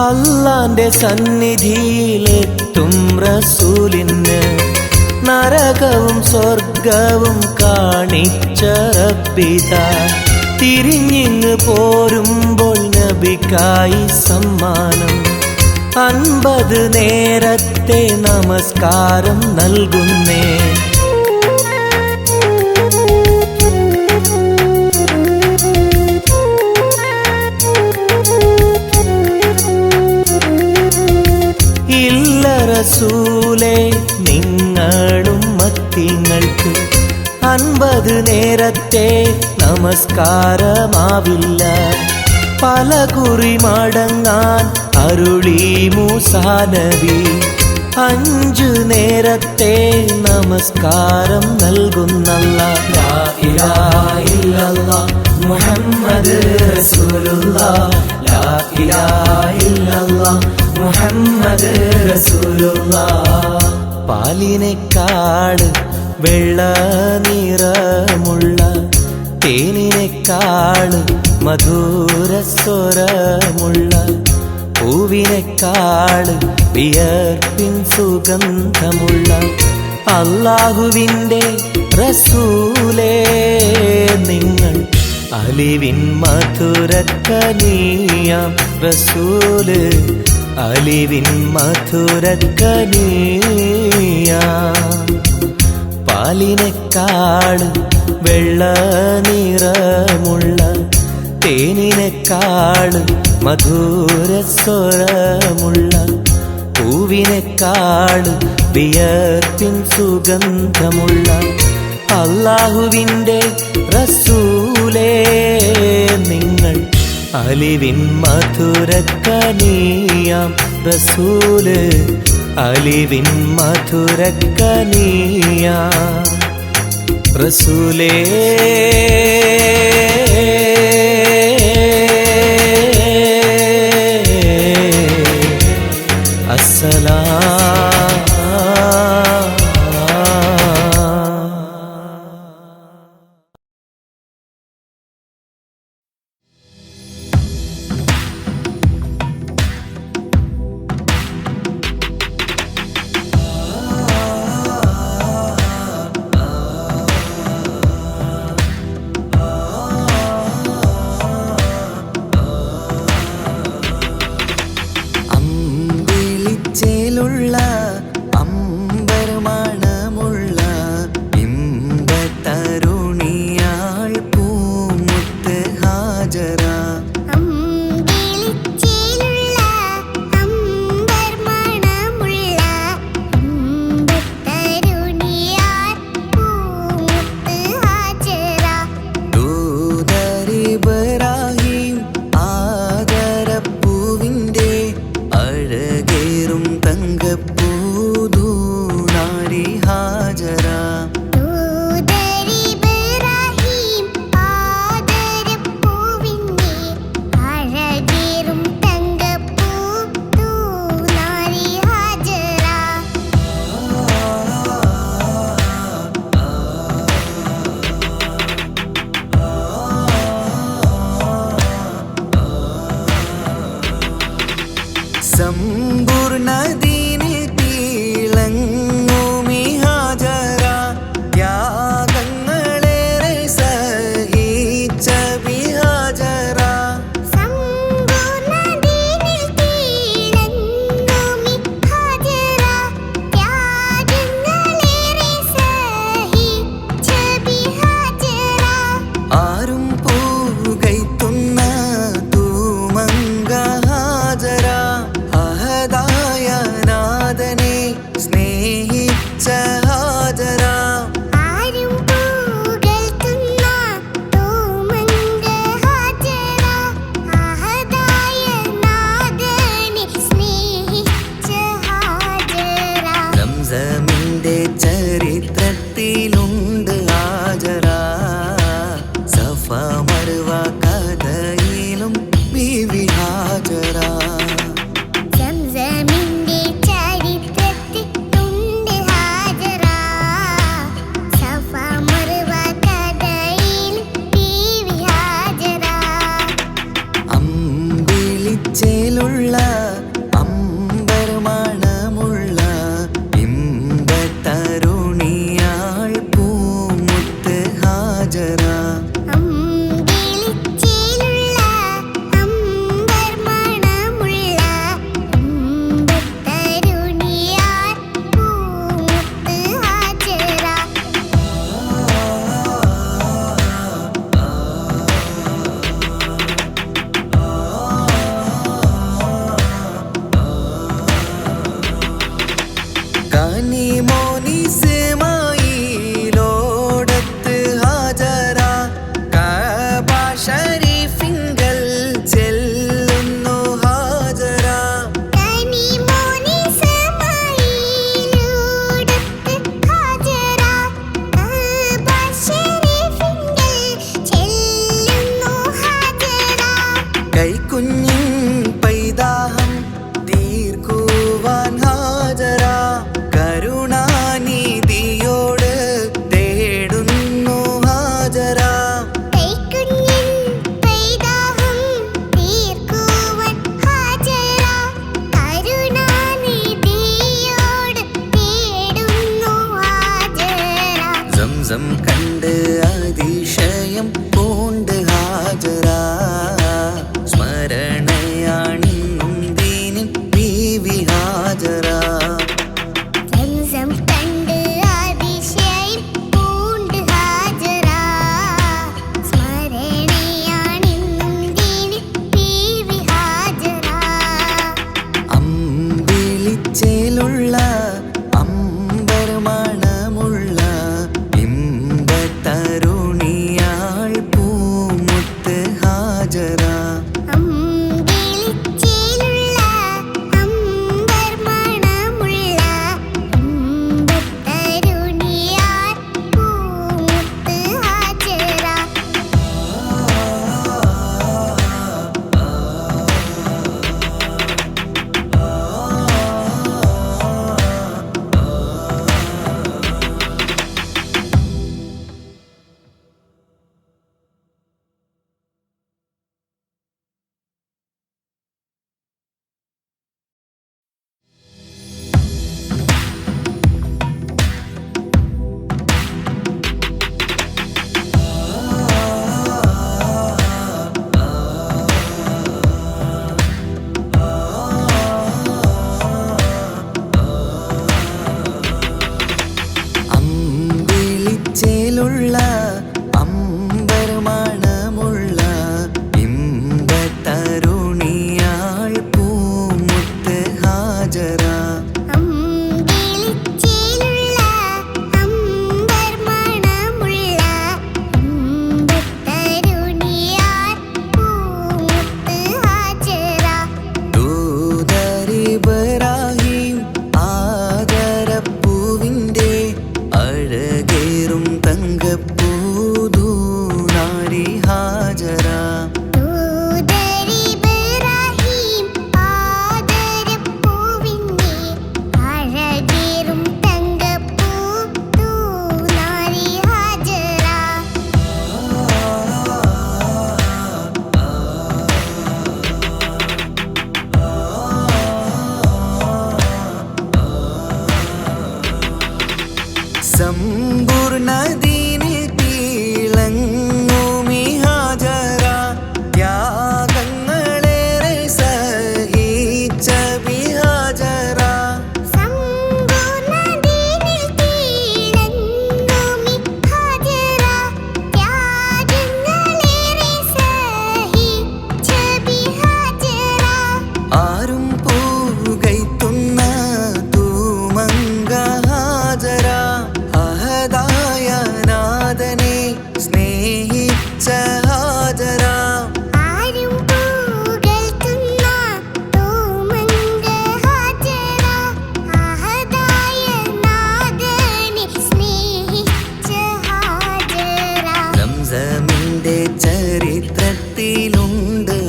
Speaker 4: അല്ലാന്റെ സന്നിധിയിലെത്തും റസൂലിന് നരകവും സ്വർഗവും കാണിച്ച റബ്ബിതാ തിരിഞ്ഞിങ്ങ് പോരുമ്പോൾ നബിക്കായി സമ്മാനം 50 നേരത്തെ നമസ്കാരം നൽകുന്നേ റസൂലേ നിങ്ങളും മത്തിങ്ങൾക്ക് 50 നേരത്തെ നമസ്കാരമാവില്ല പല കുറി മടങ്ങാൻ അരുളി മൂസാ നബി 5 നേരത്തെ നമസ്കാരം നൽകുന്നല്ലാഹ് ലാ ഇലാഹ ഇല്ലല്ലാഹ് മുഹമ്മദ് റസൂലുള്ളാഹ് ലാ ഇലാഹ ഇല്ലല്ലാഹ് മുഹമ്മദ് റസൂലുള്ളാഹ് പാലിനെക്കാട് വെള്ള നിറമുള്ള തേനിനെക്കാട് മധുരസ്വരമുള്ള പൂവിനെക്കാട് വിയർപ്പിൻ സുഗന്ധമുള്ള അല്ലാഹുവിൻ്റെ റസൂലേ നിങ്ങൾ അലിവിൻ മധുരക്കനിയാം റസൂല് അലിവിൻ മധുരക്കനിയാം പാലിനെക്കാട് വെള്ള നിറമുള്ള തേനിനെക്കാട് മധുരസ്വരമുള്ള പൂവിനെക്കാട് വിയർപ്പിൻ സുഗന്ധമുള്ള അല്ലാഹുവിൻ്റെ റസൂലേ നിങ്ങൾ അലിവിൻ മധുരക്കനിയാം റസൂല് അലിവിൻ മധുരക്കനിയാം റസൂലേ
Speaker 2: ചേലുള്ള അമ്പർമണമുള്ള ഇമ്പത്തരുണിയാൾ പൂമുത്ത് ഹാജറ.
Speaker 5: അമ്പിളിച്ചേലുള്ള അമ്പർമണമുള്ള ഇമ്പത്തരുണിയാൾ പൂമുത്ത് ഹാജറ.
Speaker 2: ദൂതരിബ്രാഹിം ആദരപ്പൂവിൻ്റെ അഴകേറും തങ്കപ്പൂതൂനാരി ഹാജറ.
Speaker 5: ദൂതരിബ്രാഹിം ആദരപ്പൂവിൻ്റെ അഴകേറും തങ്കപ്പൂതൂനാരി ഹാജറ.
Speaker 2: സമ്പൂർണ്ണദീനിൽ തിളങ്ങുമി ഹാജറ. ത്യാഗങ്ങളേറെ സഹിച്ച ബിഹാജറ.
Speaker 5: സമ്പൂർണ്ണദീനിൽ തിളങ്ങുമി ഹാജറ. ത്യാഗങ്ങളേറെ സഹിച്ച ബിഹാജറ.
Speaker 2: ആരും പൂകൈത്തുന്ന തൂമങ്ക ഹാജറ. അഹദായ
Speaker 5: അമ്പിളിച്ചേലുള്ള അമ്പർ മണമുള്ള ഇമ്പത്തരുണിയാർ പൂമുത്ത് ഹാജറ.
Speaker 2: ദൂതരിബ്രാഹിം ആദരപ്പൂവിൻ്റെ അഴകേറും തങ്കപ്പൂതൂനാരി ഹാജറ.
Speaker 5: ദൂതരിബ്രാഹിം ആദരപ്പൂവിൻ്റെ അഴകേറും തങ്കപ്പൂതൂനാരി ഹാജറ.
Speaker 2: സമ്പൂർണ്ണദീനിൽ തിളങ്ങുമി ഹാജറ. ത്യാഗങ്ങളേറെ സഹിച്ച ബിഹാജറ.
Speaker 5: സമ്പൂർണ്ണദീനിൽ തിളങ്ങുമി ഹാജറ. ത്യാഗങ്ങളേറെ സഹിച്ച ബിഹാജറ.
Speaker 2: ആരും പൂകൈത്തുന്ന തൂമങ്ക ഹാജറ. അഹദായ നാഥനെ സ്നേഹിച്ച ഹാജറ.
Speaker 5: ആരും പുകഴ്ത്തുന്ന തൂമങ്ക ഹാജറ. അഹദായ നാഥനെ സ്നേഹിച്ച ഹാജറ.
Speaker 2: സംസമിന്റെ ചരിത്രത്തിലുണ്ട്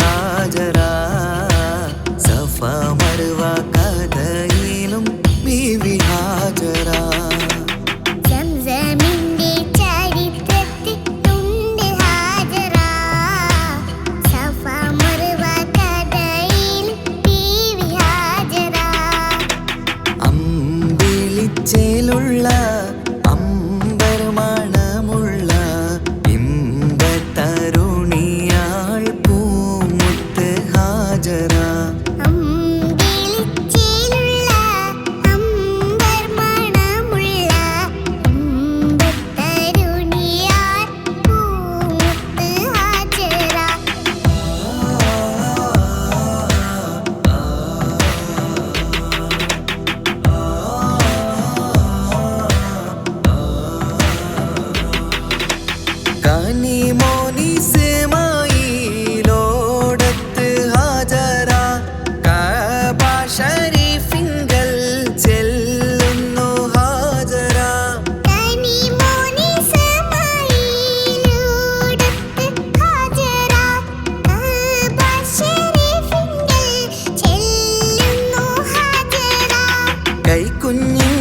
Speaker 2: ഹാജറ. സഫ മർവ കഥയിലും ബീവി ഹാജറ.
Speaker 5: സംസമിന്റെ ചരിത്രത്തിലുണ്ട് ഹാജറ. സഫ മർവ കഥയിൽ ബീവി ഹാജറ.
Speaker 2: അമ്പിളിച്ചേലുള്ള അമ്പർ മണമുള്ള ഇമ്പത്തരുണിയാൾ പൂമുത്ത് ഹാജറ.
Speaker 5: അമ്പിളിച്ചേലുള്ള അമ്പർ മണമുള്ള ഇമ്പത്തരുണിയാർ പൂമുത്ത് ഹാജറ.
Speaker 2: കനിമോനിസ്മായിലോടത്ത് ഹാജറ. കഅബ ശരീഫിങ്കൽ ചെല്ലുന്നു ഹാജറ.
Speaker 5: കനിമോനിസ്മായിലോടത്ത് ഹാജറ. കഅബ ശരീഫിങ്കൽ ചെല്ലുന്നു ഹാജറ.
Speaker 2: കൈക്കുഞ്ഞിൻ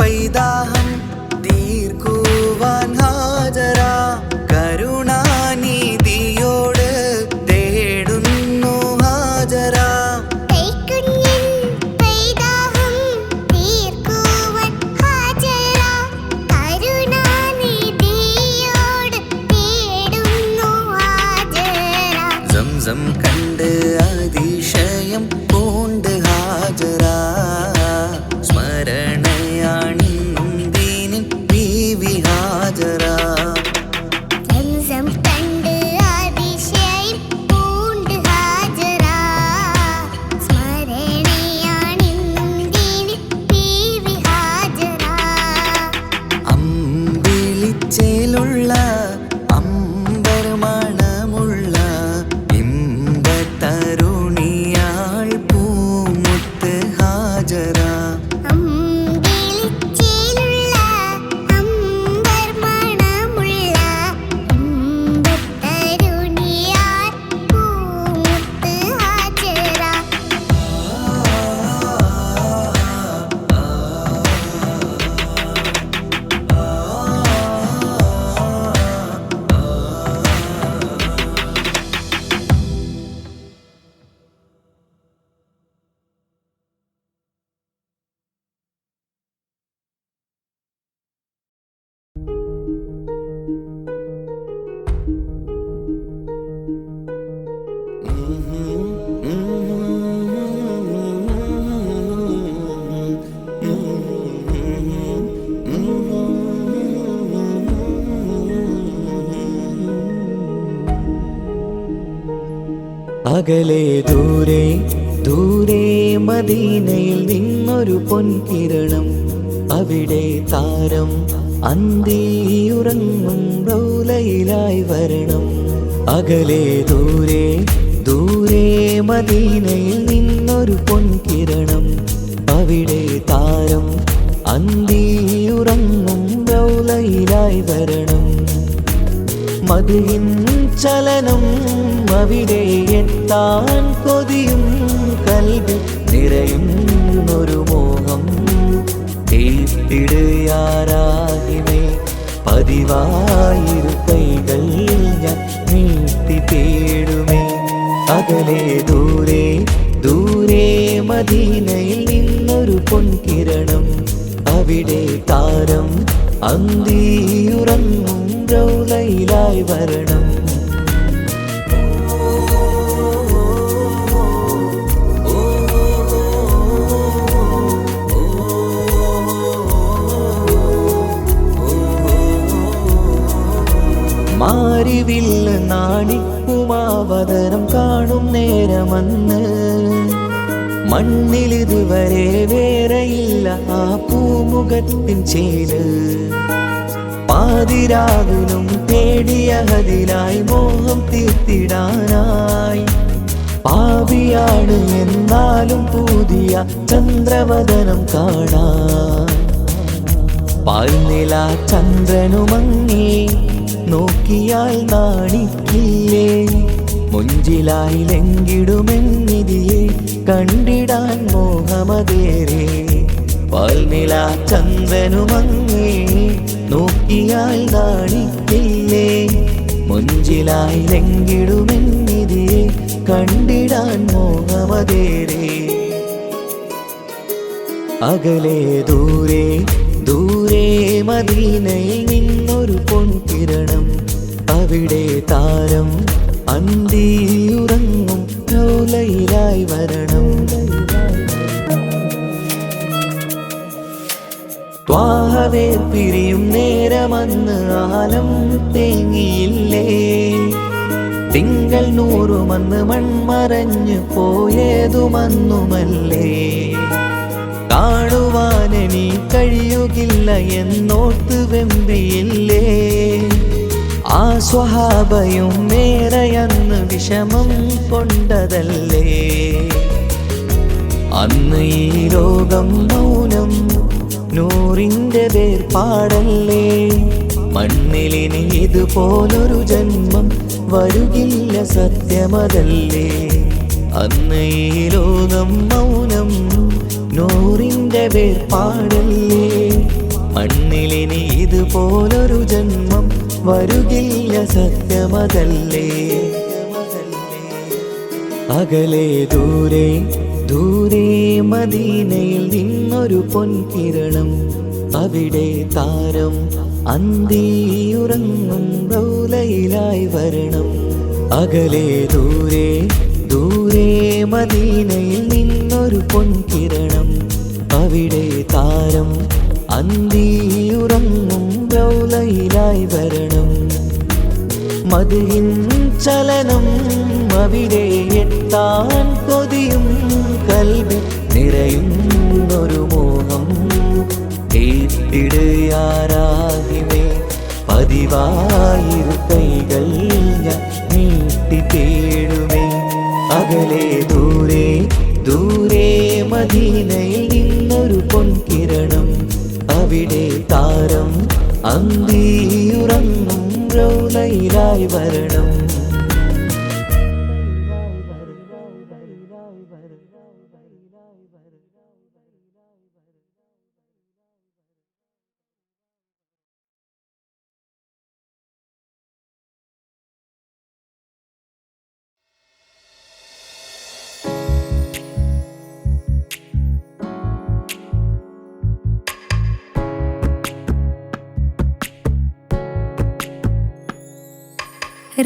Speaker 2: പൈതാഹം തീർക്കുവാൻ ഹാജറ. കരുണാനിധിയോട് തേടുന്നു ഹാജറ.
Speaker 5: കൈക്കുഞ്ഞിൻ പൈതാഹം തീർക്കുവാൻ ഹാജറ. കരുണാനിധിയോട് തേടുന്നു ഹാജറ.
Speaker 2: സംസം കണ്ട് അതിശയം പൂണ്ട് ഹാജറ. സ്മരണയാണിന്നും ദീനിൻ ബീവി ഹാജറ.
Speaker 5: സംസം കണ്ട് അതിശയം പൂണ്ട് ഹാജറ. സ്മരണയാണിന്നും ദീനിൻ ബീവി ഹാജറ.
Speaker 2: അമ്പിളിച്ചേലുള്ള അമ്പർ മണമുള്ള ഇമ്പത്തരുണിയാൾ പൂമുത്ത് ഹാജറ.
Speaker 5: അമ്പിളിച്ചേലുള്ള അമ്പർ മണമുള്ള ഇമ്പത്തരുണിയാർ പൂമുത്ത് ഹാജറ.
Speaker 4: അകലെ ദൂരെ
Speaker 2: ദൂരെ മദീനയിൽ നിന്നൊരു പൊൻകിരണം, അവിടെ താരം അന്തിയുറങ്ങും റൗലയിലായി വരണം. അകലെ ദൂരെ ദൂരെ മദീനയിൽ നിന്നൊരു പൊൻകിരണം, അവിടെ താരം അന്തിയുറങ്ങും റൗലയിലായി വരണം. മദിഹിൻ ചലനം അവിടെ എത്താൻ കൊതിയും, കൽബിൽ നിറയുന്നൊരു മോഹം. തീർത്തിടുയാരാഹിമേ പതിവായിരു കൈകൾ ഞാൻ നീട്ടി തേടുമേ. അകലെ ദൂരെ ദൂരെ മദീനയിൽ നിന്നൊരു പൊൻകിരണം, അവിടെ താരം അന്തിയുറങ്ങും റൗലയിലായി വരണം. മാരിവില്ല നാണിക്കുമാവതരം കാണും നേരമന്ന്, മണ്ണിലിതുവരെ വേറെയില്ല ആ പൂമുഖത്തിൻ ചേല്. പാതിരാവിലും തേടിയ ഹദിലായി മോഹം തീർത്തിടാനായി, പാപിയാണ് എന്നാലും പുതിയ ചന്ദ്രവദനം കാണാൻ. പാൽനില ചന്ദ്രനുമങ്ങി നോക്കിയാൽ നാണിക്കില്ലേ, മുഞ്ചിലായി ലംഘിടുമെന്നിതിയെ കണ്ടിടാൻ മോഹമതേറെ. പാൽനില ചന്ദ്രനുമങ്ങി നോക്കിയാൽ നാണിക്കില്ലേ, മുഞ്ചിലായി ലംഘിടുമെന്നിതിയെ കണ്ടിടാൻ മോഹമതേറെ. അകലെ ദൂരെ ദൂരെ മദീനയിൽ നിന്നൊരു പൊൻകിരണം, അവിടെ താരം അന്തിയുറങ്ങും റൗലയിലായി വരണം. ത്വാഹവേ പിരിയും നേരമന്ന് ആലം തേങ്ങിയില്ലേ, തിങ്കൾ നൂറുമന്ന് മൺമറഞ്ഞു പോയതുമന്നുമല്ലേ. കാണുവാനെനി കഴിയുകില്ല എന്നോർത്ത് വെമ്പിയില്ലേ, ആ സ്വഹാബയും മേറയന്ന് വിഷമം കൊണ്ടതല്ലേ. അന്ന് ഈ ലോകം മൗനം നൂറിൻ്റെ വേർപാടല്ലേ, മണ്ണിലിനി ഇതുപോലൊരു ജന്മം വരുകില്ല സത്യമതല്ലേ. അന്ന് ഈ ലോകം മൗനം നൂറിൻ്റെ വേർപാടല്ലേ, മണ്ണിലിനി ഇതുപോലൊരു ജന്മം വരുകില്ല സത്യമതല്ലേ. അകലെ ദൂരെ ദൂരെ മദീനയിൽ നിന്നൊരു പൊൻകിരണം, അവിടെ താരം അന്തിയുറങ്ങും റൗലയിലായി വരണം. അകലെ ദൂരെ ദൂരെ മദീനയിൽ നിന്നൊരു പൊൻകിരണം, അവിടെ താരം അന്തിയുറങ്ങും റൗലയിലായി വരണം. മദിഹിൻ ചലനം അവിടെ എത്താൻ കൊതിയും, കൽബിൽ നിറയുന്നൊരു മോഹം. തീർത്തിടുയാരാഹിമേ പതിവായിരു കൈകൾ ഞാൻ നീട്ടി തേടുമേ. അകലെ ദൂരെ ദൂരെ മദീനയിൽ നിന്നൊരു പൊൻകിരണം, അവിടെ താരം അന്തിയുറങ്ങും റൗലയിലായി വരണം.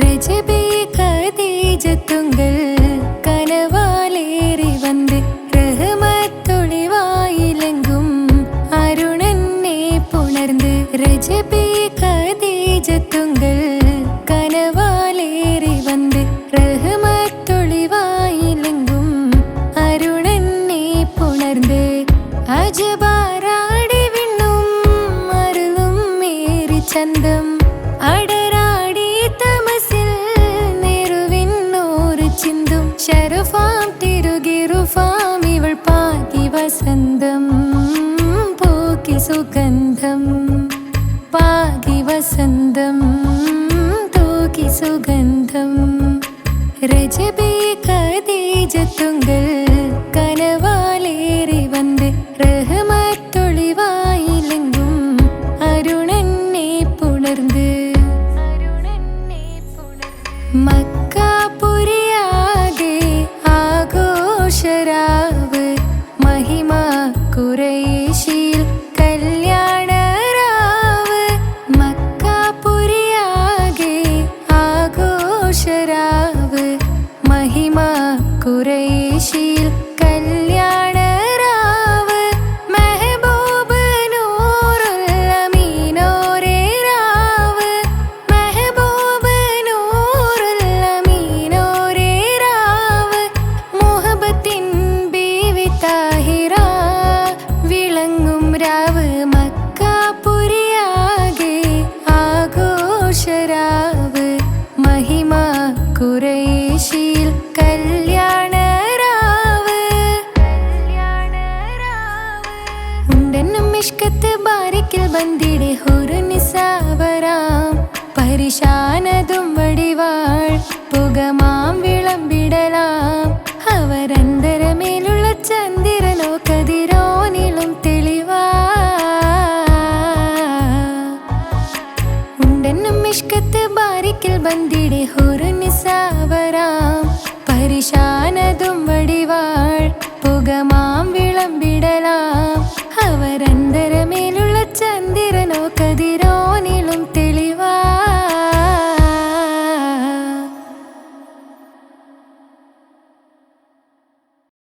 Speaker 3: ரஜபே கதீஜத்துங்கள் கனவாலேறி வந்து ரஹமத்தொளிவாயிலெங்கும் அருணன்னே புணர்ந்து. ரஜபே கதீஜத்துங்கள் கனவாலேறி வந்து ரஹமத்தொளிவாயிலெங்கும் അജബാരാടി വിണ്ണും അരുളും മേരി ചന്തം അടരാടി തമസിൽ നെരുവിന്നോറ് ചിന്തും ശരഫാം തിരുകിറുഫാം ഇവൾ പാകി വസന്തം പൂക്കി സുഗന്ധം പാകി വസന്തം തൂക്കി സുഗന്ധം രജബേ ഖദീജത്തുങ്കൾ കനവാലേറി വന്ന് റഹ്മത്തൊളിവായിലെങ്കും അരുണനെ പുണർന്ന് മക്കാപുരിയാകെ ആഘോഷരാവ് മഹിമ ഖുറൈശിൽ കല്യാണരാവ് മക്കാപുരിയാകെ ആഘോഷരാവ് മഹിമ ഖുറൈശിൽ കല്യാണരാവ് മെഹബൂബ് നൂറുൽ അമീനോരേ രാവ് മെഹബൂബ് നൂറുൽ അമീനോരേ രാവ് മുഹബത്തിൻ ബീവി താഹിറ വിളങ്ങും രാവ് മക്കാപുരിയാകെ ആഘോഷരാവ് മഹിമ ഖുറൈശിൽ കല്യാണരാവ് ഉണ്ടെന്നും ഇഷ്കത്ത് ബാരിക്കിൽ ബന്ദിടെ ഹുറു നിസാവരാം പരിശാനതും വടിവാൾ പുകമാം വിളമ്പിടലാം അവരന്തരമേലുള്ള ചന്ദ്രനോ കതിരോനിലും തെളിവാ ഉണ്ടെന്നും ഇഷ്കത്ത് ബാരിക്കിൽ ബന്ദിടെ ഹുറു നിസാവരാം പരിശാനതും വടിവാൾ പുകമാം വിളമ്പിടലാം